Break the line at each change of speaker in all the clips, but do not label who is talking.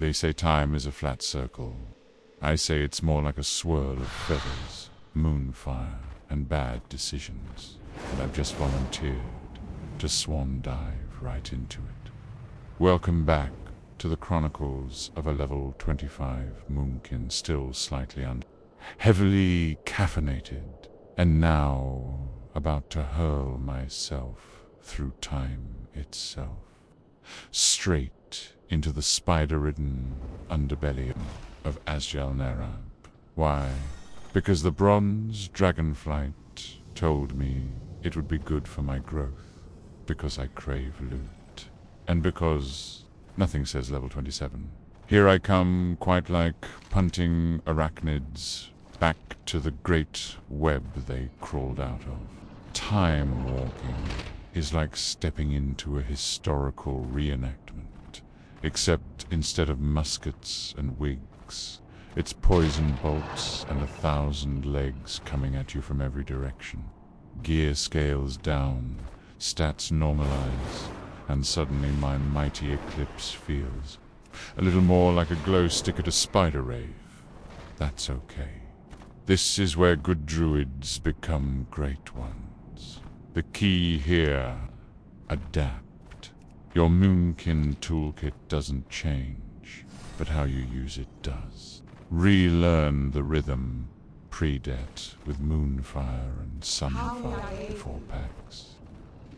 They say time is a flat circle. I say it's more like a swirl of feathers, moonfire, and bad decisions. And I've just volunteered to swan dive right into it. Welcome back to the chronicles of a level 25 moonkin still slightly heavily caffeinated, and now about to hurl myself through time itself, straight into the spider-ridden underbelly of Azjalnerab. Why? Because the bronze dragonflight told me it would be good for my growth, because I crave loot, and because nothing says level 27. Here I come, quite like punting arachnids back to the great web they crawled out of. Time walking is like stepping into a historical reenactment, except instead of muskets and wigs, it's poison bolts and 1,000 legs coming at you from every direction. Gear scales down, stats normalize, and suddenly my mighty eclipse feels a little more like a glow stick at a spider rave. That's okay. This is where good druids become great ones. The key here, adapt. Your moonkin toolkit doesn't change, but how you use it does. Relearn the rhythm, pre-det with moonfire and sunfire 4-packs.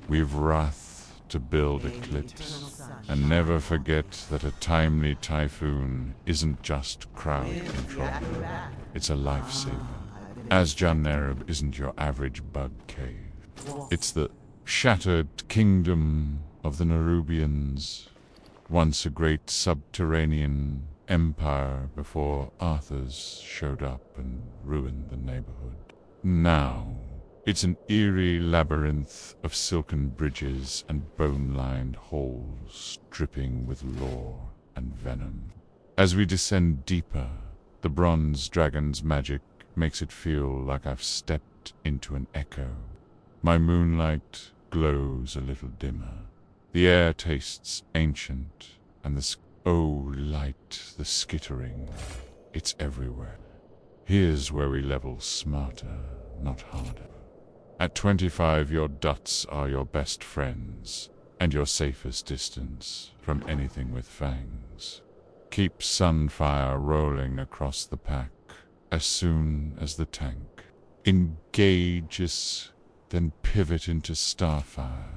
We've wrath to build eclipse, and never forget that a timely typhoon isn't just crowd control, it's a lifesaver. Azjalnerab isn't your average bug cave. It's the shattered kingdom of the Nerubians, once a great subterranean empire before Arthurs showed up and ruined the neighborhood. Now, it's an eerie labyrinth of silken bridges and bone-lined halls dripping with lore and venom. As we descend deeper, the bronze dragon's magic makes it feel like I've stepped into an echo. My moonlight glows a little dimmer. The air tastes ancient, and oh, light, the skittering. It's everywhere. Here's where we level smarter, not harder. At 25, your duts are your best friends, and your safest distance from anything with fangs. Keep sunfire rolling across the pack as soon as the tank engages, then pivot into starfire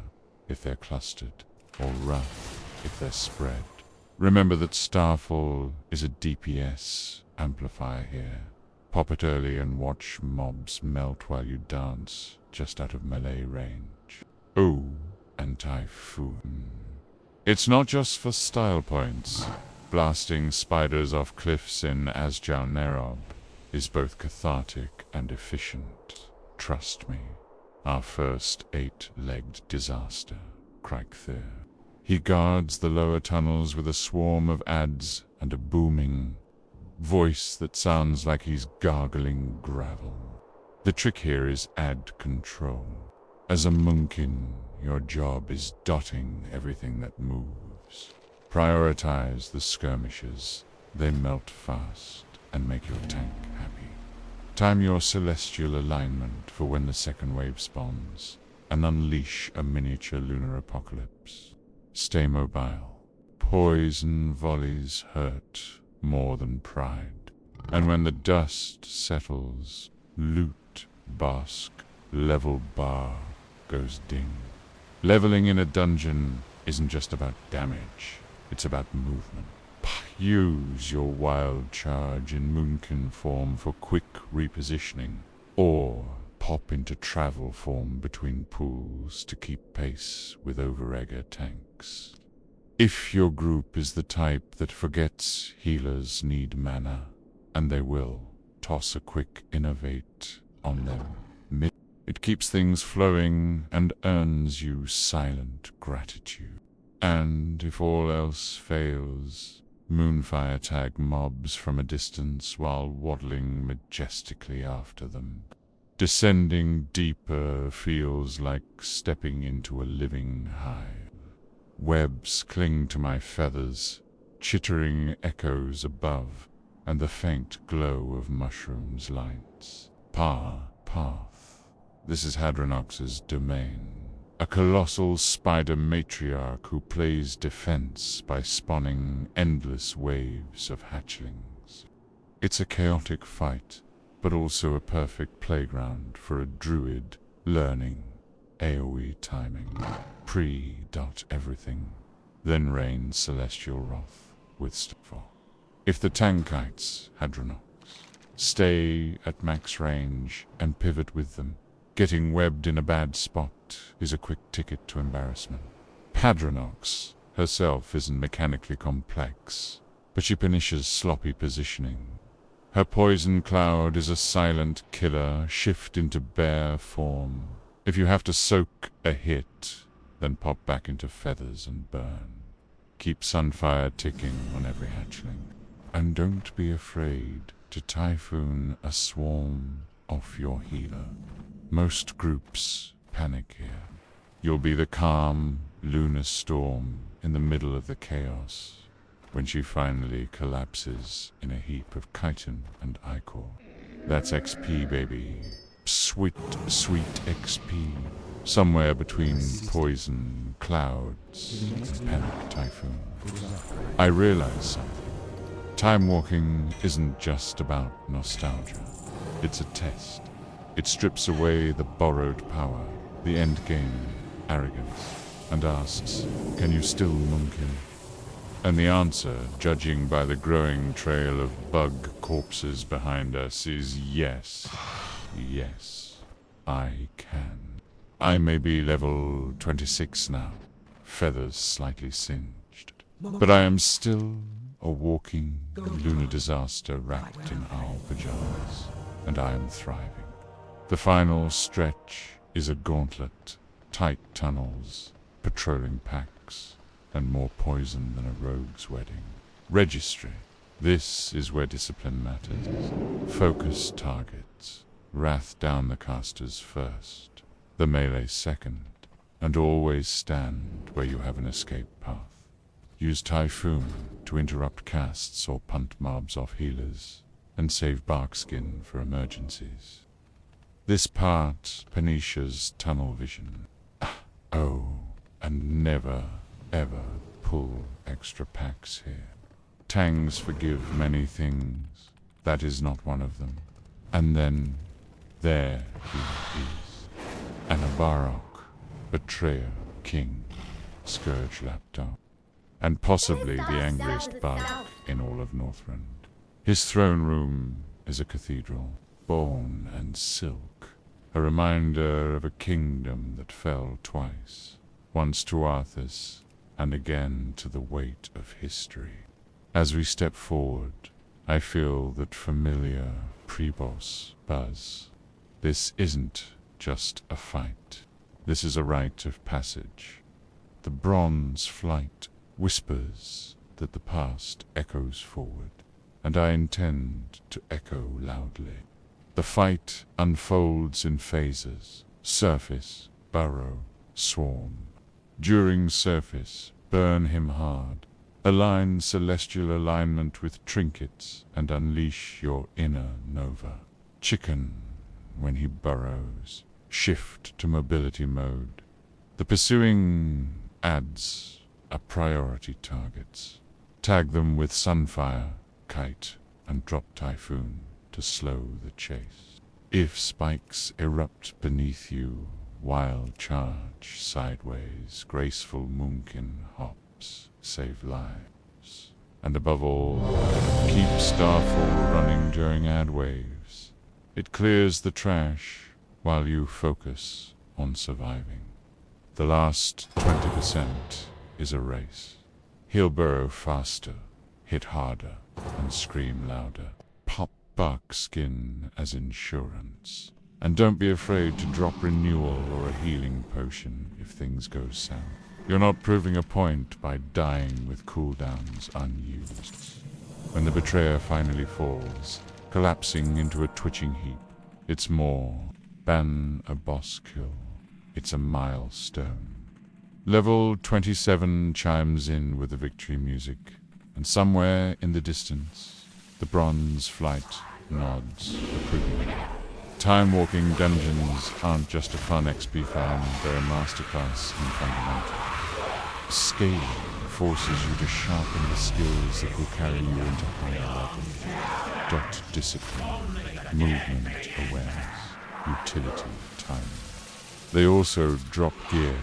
if they're clustered, or wrath if they're spread. Remember that Starfall is a DPS amplifier here. Pop it early and watch mobs melt while you dance, just out of melee range. Oh, and Typhoon. It's not just for style points. Blasting spiders off cliffs in Azjalnerab is both cathartic and efficient. Trust me, our first 8-legged disaster, Craichthir. He guards the lower tunnels with a swarm of ads and a booming voice that sounds like he's gargling gravel. The trick here is ad control. As a moonkin, your job is dotting everything that moves. Prioritize the skirmishes. They melt fast and make your tank happy. Time your celestial alignment for when the second wave spawns, and unleash a miniature lunar apocalypse. Stay mobile. Poison volleys hurt more than pride. And when the dust settles, loot, bask, level bar goes ding. Leveling in a dungeon isn't just about damage, it's about movement. Use your wild charge in moonkin form for quick repositioning, or pop into travel form between pools to keep pace with overegger tanks. If your group is the type that forgets healers need mana, and they will, toss a quick innovate on them. It keeps things flowing and earns you silent gratitude. And if all else fails, moonfire tag mobs from a distance while waddling majestically after them. Descending deeper feels like stepping into a living hive. Webs cling to my feathers, chittering echoes above, and the faint glow of mushrooms lights. Path. This is Hadronox's domain. A colossal spider matriarch who plays defense by spawning endless waves of hatchlings. It's a chaotic fight, but also a perfect playground for a druid learning AoE timing. Pre-dot everything, then rain celestial wrath with Starfall. If the tankites, Hadronox, stay at max range and pivot with them, getting webbed in a bad spot is a quick ticket to embarrassment. Hadronox herself isn't mechanically complex, but she punishes sloppy positioning. Her poison cloud is a silent killer, shift into bear form. If you have to soak a hit, then pop back into feathers and burn. Keep sunfire ticking on every hatchling. And don't be afraid to typhoon a swarm off your healer. Most groups panic here. You'll be the calm lunar storm in the middle of the chaos when she finally collapses in a heap of chitin and ichor. That's XP, baby. Sweet XP. Somewhere between poison clouds and panic typhoon. I realize something. Time walking isn't just about nostalgia. It's a test. It strips away the borrowed power, the endgame arrogance, and asks, can you still munkin? And the answer, judging by the growing trail of bug corpses behind us, is yes. Yes, I can. I may be level 26 now, feathers slightly singed, but I am still a walking lunar disaster wrapped in owl pajamas, and I am thriving. The final stretch is a gauntlet, tight tunnels, patrolling packs, and more poison than a rogue's wedding. Registry. This is where discipline matters. Focus targets. Wrath down the casters first, the melee second, and always stand where you have an escape path. Use Typhoon to interrupt casts or punt mobs off healers, and save Barkskin for emergencies. This part, Panisha's tunnel vision. Oh, and never, ever pull extra packs here. Tangs forgive many things. That is not one of them. And then, there he is. An Abarok, betrayer, king, scourge lapdog, and possibly the angriest bug in all of Northrend. His throne room is a cathedral, bone and silk, a reminder of a kingdom that fell twice, once to Arthas, and again to the weight of history. As we step forward, I feel that familiar pre-boss buzz. This isn't just a fight. This is a rite of passage. The bronze flight whispers that the past echoes forward, and I intend to echo loudly. The fight unfolds in phases: surface, burrow, swarm. During surface, burn him hard. Align celestial alignment with trinkets and unleash your inner nova. Chicken, when he burrows, shift to mobility mode. The pursuing adds are priority targets. Tag them with Sunfire, Kite, and drop Typhoon to slow the chase. If spikes erupt beneath you, wild charge sideways, graceful moonkin hops, save lives. And above all, keep Starfall running during ad waves. It clears the trash while you focus on surviving. The last 20% is a race. He'll burrow faster, hit harder, and scream louder. Pop Barkskin as insurance. And don't be afraid to drop renewal or a healing potion if things go south. You're not proving a point by dying with cooldowns unused. When the betrayer finally falls, collapsing into a twitching heap, it's more than a boss kill. It's a milestone. Level 27 chimes in with the victory music, and somewhere in the distance, the bronze flight nods approvingly. Time-walking dungeons aren't just a fun XP farm, they're a masterclass in fundamental. Scaling forces you to sharpen the skills that will carry you into higher levels. Dot discipline, movement awareness, utility timing. They also drop gear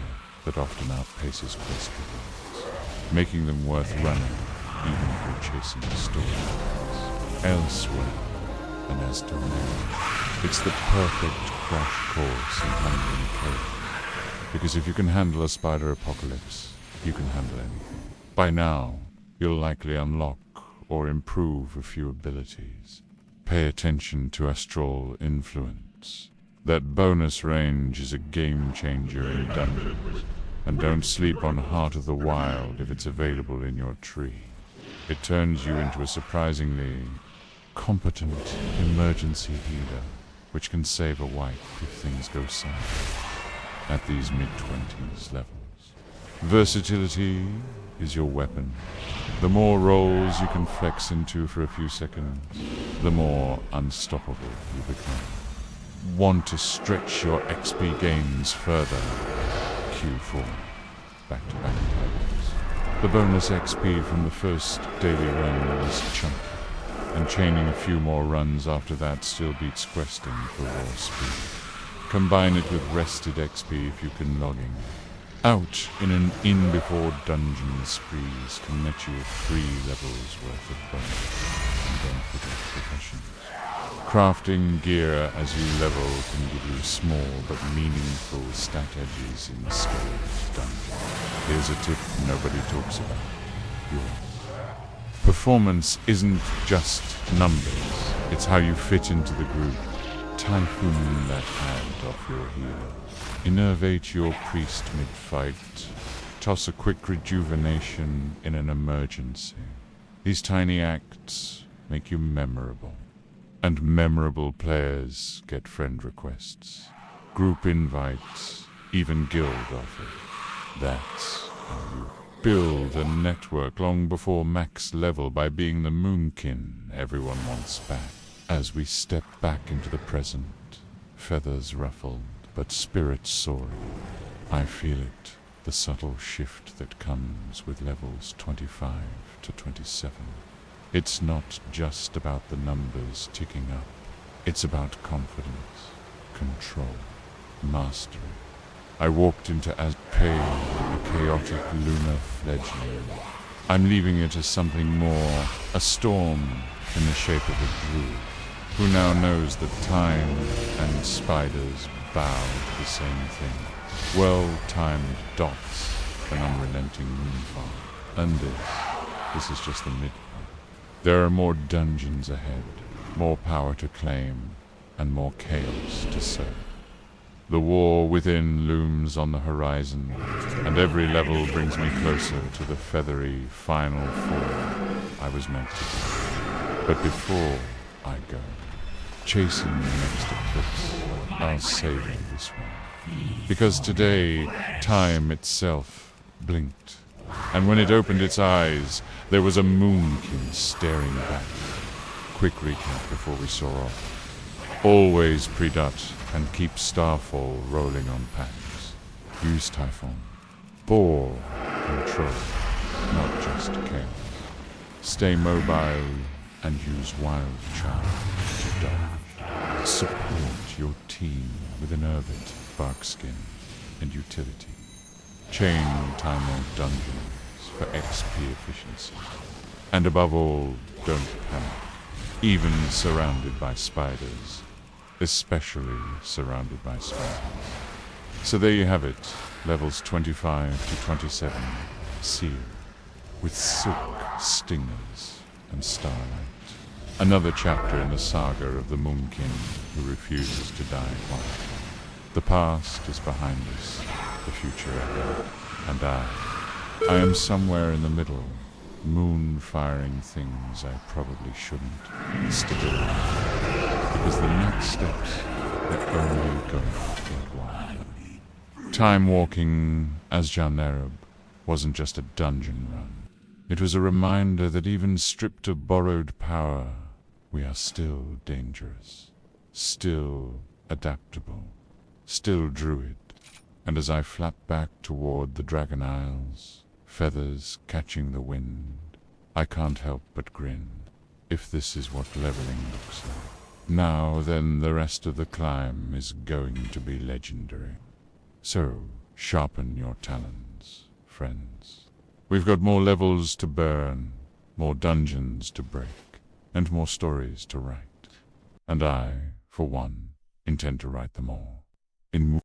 that often outpaces quest rewards, making them worth running even if you're chasing storylines. Elsewhere, and as to now, it's the perfect crash course in handling chaos. Because if you can handle a spider apocalypse, you can handle anything. By now, you'll likely unlock or improve a few abilities. Pay attention to astral influence. That bonus range is a game changer in dungeons. And don't sleep on Heart of the Wild if it's available in your tree. It turns you into a surprisingly competent emergency healer, which can save a wipe if things go south at these mid-20s levels. Versatility is your weapon. The more roles you can flex into for a few seconds, the more unstoppable you become. Want to stretch your XP gains further? Q4. Back-to-back titles. The bonus XP from the first daily run is chunky, and chaining a few more runs after that still beats questing for raw speed. Combine it with rested XP if you can log in. Out in an in-before-dungeon sprees can net you 3 levels worth of bonus. And don't forget professions. Crafting gear as you level can give you small but meaningful stat edges in scaled dungeons. Here's a tip nobody talks about. Yours. Performance isn't just numbers, it's how you fit into the group. Typhoon that hand off your healer. Innervate your priest mid-fight. Toss a quick rejuvenation in an emergency. These tiny acts make you memorable. And memorable players get friend requests, group invites, even guild offers. That's how you build a network long before max level by being the moonkin everyone wants back. As we step back into the present, feathers ruffled, but spirits soaring, I feel it, the subtle shift that comes with levels 25 to 27. It's not just about the numbers ticking up. It's about confidence, control, mastery. I walked into Azpay, a chaotic lunar fledgling. I'm leaving it as something more, a storm in the shape of a druid, who now knows that time and spiders bow to the same thing. Well-timed dots, an unrelenting moonfall. And this is just the midpoint. There are more dungeons ahead, more power to claim, and more chaos to serve. The war within looms on the horizon, and every level brings me closer to the feathery final form I was meant to be. But before I go, chasing the next eclipse, I'll savor this one. Because today, time itself blinked, and when it opened its eyes, there was a moonkin staring back. Quick recap before we soar off. Always pre-dot and keep Starfall rolling on packs. Use Typhon. Ball control, not just chaos. Stay mobile and use Wild Charge to dodge. Support your team with an Urbit, Barkskin, and utility. Chain time-old dungeons for XP efficiency. And above all, don't panic. Even surrounded by spiders. Especially surrounded by spiders. So there you have it, levels 25 to 27, sealed, with silk, stingers, and starlight. Another chapter in the saga of the moonkin who refuses to die quietly. The past is behind us, the future ahead, and I am somewhere in the middle, moon-firing things I probably shouldn't. Stability. Because the next steps are only going to get wilder. Time walking as Jalnerub wasn't just a dungeon run. It was a reminder that even stripped of borrowed power, we are still dangerous, still adaptable, still druid. And as I flapped back toward the Dragon Isles, feathers catching the wind, I can't help but grin. If this is what leveling looks like, now then the rest of the climb is going to be legendary. So, sharpen your talons, friends. We've got more levels to burn, more dungeons to break, and more stories to write. And I, for one, intend to write them all. In